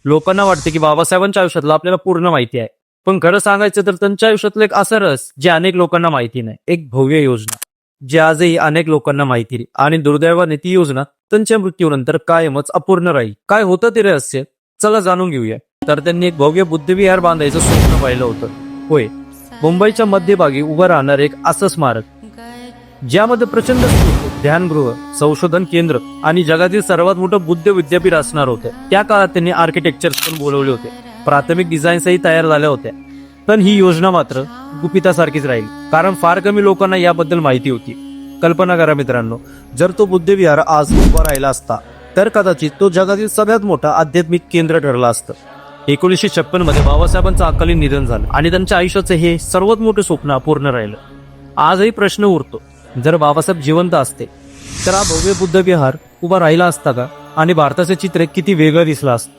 लोकांना वाटते की बाबासाहेबांच्या आयुष्यातलं आपल्याला पूर्ण माहिती आहे, पण खरं सांगायचं तर त्यांच्या आयुष्यातलं एक असं रस जे अनेक लोकांना माहिती नाही, एक भव्य योजना जी आजही अनेक लोकांना माहिती नाही. आणि दुर्दैवाने ती योजना त्यांच्या मृत्यूनंतर कायमच अपूर्ण राहील. काय होतं ते रहस्य, चला जाणून घेऊया. तर त्यांनी एक भव्य बुद्धविहार बांधायचं स्वप्न पाहिलं होतं. होय, मुंबईच्या मध्यभागी उभं राहणार एक असं स्मारक ज्यामध्ये प्रचंड स्तूप, ध्यानगृह, संशोधन केंद्र आणि जगातील सर्वात मोठं बुद्ध विद्यापीठ असणार होतं. त्या काळात त्यांनी आर्किटेक्चर्स पण बोलवले होते, प्राथमिक डिझाईन्सही तयार झाल्या होत्या. पण ही योजना मात्र गुपितासारखीच राहील, कारण फार कमी लोकांना याबद्दल माहिती होती. कल्पना करा मित्रांनो, जर तो बुद्धविहार आज उभा राहिला असता तर कदाचित तो जगातील सगळ्यात मोठा आध्यात्मिक केंद्र ठरला असतं. 1956 मध्ये बाबासाहेबांचं अकाली निधन झालं आणि त्यांच्या आयुष्याचं हे सर्वात मोठं स्वप्न अपूर्ण राहिलं. आजही प्रश्न उरतो, जर बाबासाहेब जिवंत असते तर हा भव्य बुद्धविहार उभा राहिला असता का, आणि भारताचे चित्र किती वेगळं दिसलं असतं.